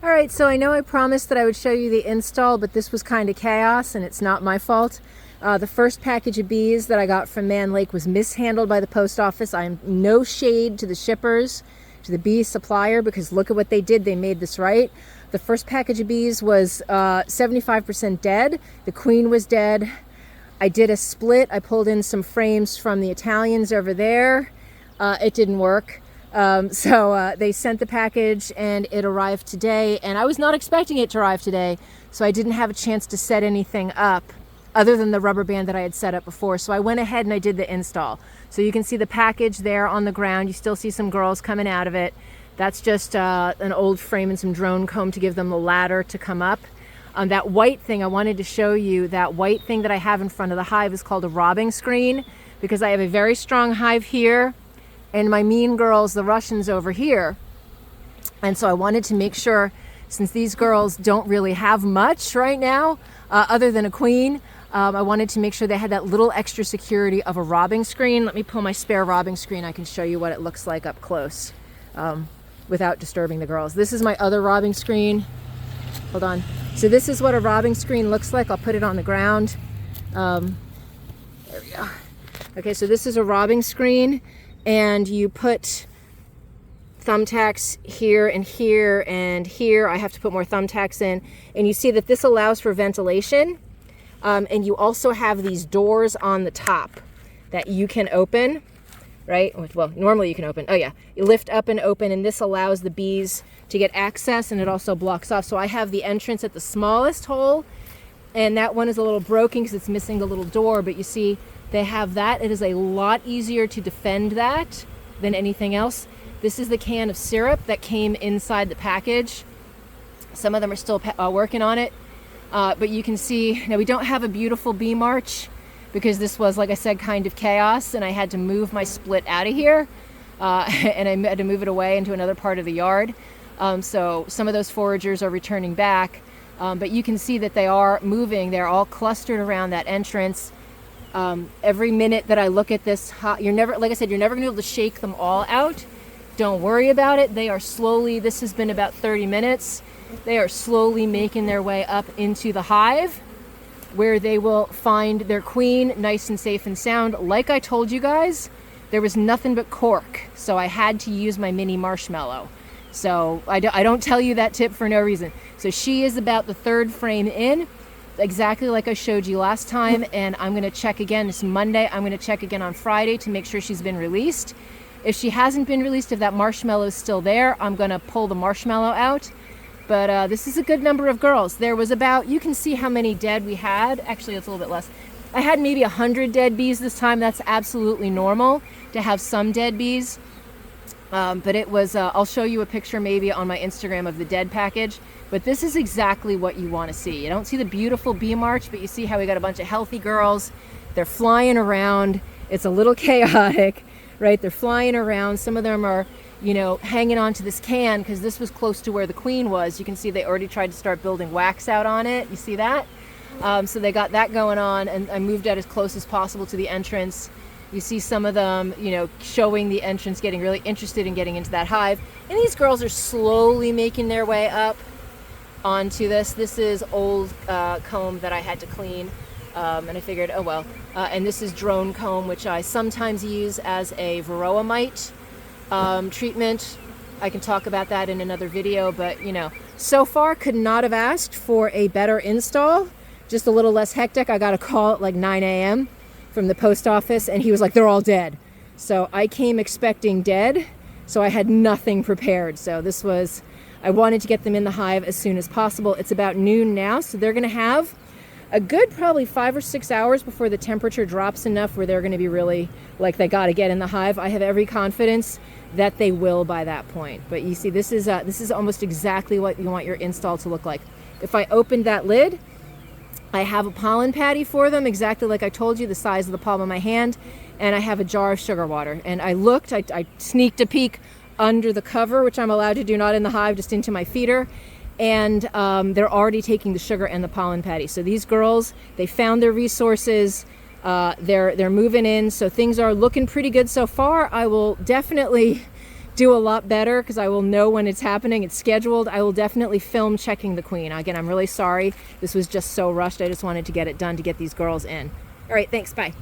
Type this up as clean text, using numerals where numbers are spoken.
All right, so I know I promised that I would show you the install, but this was kind of chaos and it's not my fault. The first package of bees that I got from Man Lake was mishandled by the post office. I'm no shade to the shippers, to the bee supplier, because look at what they did. They made this right. The first package of bees was 75% dead. The queen was dead. I did a split. I pulled in some frames from the Italians over there. It didn't work. So they sent the package and it arrived today, and I was not expecting it to arrive today, so I didn't have a chance to set anything up other than the rubber band that I had set up before. So I went ahead and I did the install. So you can see the package there on the ground. You still see some girls coming out of it. That's just an old frame and some drone comb to give them the ladder to come up. That white thing, I wanted to show you, that white thing that I have in front of the hive is called a robbing screen, because I have a very strong hive here and my mean girls, the Russians, over here. And so I wanted to make sure, since these girls don't really have much right now, other than a queen, I wanted to make sure they had that little extra security of a robbing screen. Let me pull my spare robbing screen. I can show you what it looks like up close without disturbing the girls. This is my other robbing screen. Hold on. So this is what a robbing screen looks like. I'll put it on the ground. There we go. Okay, so this is a robbing screen, and you put thumbtacks here and here and here. I have to put more thumbtacks in, and you see that this allows for ventilation, and you also have these doors on the top that you can open, right? Well, normally you can open. Oh yeah, you lift up and open, and this allows the bees to get access, and it also blocks off. So I have the entrance at the smallest hole, and that one is a little broken because it's missing the little door, but you see they have that. It is a lot easier to defend that than anything else. This is the can of syrup that came inside the package. Some of them are still working on it, but you can see, now we don't have a beautiful bee march because this was, like I said, kind of chaos, and I had to move my split out of here, and I had to move it away into another part of the yard. So some of those foragers are returning back, but you can see that they are moving. They're all clustered around that entrance. Every minute that I look at this, you're never, like I said, you're never gonna be able to shake them all out. Don't worry about it. They are slowly, this has been about 30 minutes. They are slowly making their way up into the hive, where they will find their queen nice and safe and sound. Like I told you guys, there was nothing but cork, so I had to use my mini marshmallow. So I don't tell you that tip for no reason. So she is about the third frame in, exactly like I showed you last time, and I'm going to check again. It's Monday. I'm going to check again on Friday to make sure she's been released. If she hasn't been released, if that marshmallow is still there, I'm going to pull the marshmallow out. But this is a good number of girls. There was about, you can see how many dead we had. Actually, it's a little bit less. I had maybe 100 dead bees this time. That's absolutely normal to have some dead bees. But it was, I'll show you a picture maybe on my Instagram of the dead package. But this is exactly what you want to see. You don't see the beautiful bee march, but you see how we got a bunch of healthy girls. They're flying around. It's a little chaotic, right? They're flying around. Some of them are, you know, hanging onto this can because this was close to where the queen was. You can see they already tried to start building wax out on it. You see that? So they got that going on, and I moved out as close as possible to the entrance. You see some of them, you know, showing the entrance, getting really interested in getting into that hive. And these girls are slowly making their way up onto this. This is old comb that I had to clean, and I figured, oh well. And this is drone comb, which I sometimes use as a varroa mite treatment. I can talk about that in another video, but you know, so far could not have asked for a better install. Just a little less hectic. I got a call at like 9 a.m. from the post office, and he was like, they're all dead. So I came expecting dead, so I had nothing prepared. So this was, I wanted to get them in the hive as soon as possible. It's about noon now, so they're gonna have a good probably 5 or 6 hours before the temperature drops enough where they're gonna be really like they gotta get in the hive. I have every confidence that they will by that point. But you see, this is almost exactly what you want your install to look like. If I opened that lid, I have a pollen patty for them, exactly like I told you, the size of the palm of my hand, and I have a jar of sugar water. And I looked, I sneaked a peek under the cover, which I'm allowed to do, not in the hive, just into my feeder, and they're already taking the sugar and the pollen patty. So these girls, they found their resources, they're moving in, so things are looking pretty good so far. I will definitely do a lot better because I will know when it's happening. It's scheduled. I will definitely film checking the queen. Again, I'm really sorry. This was just so rushed. I just wanted to get it done to get these girls in. All right, thanks. Bye.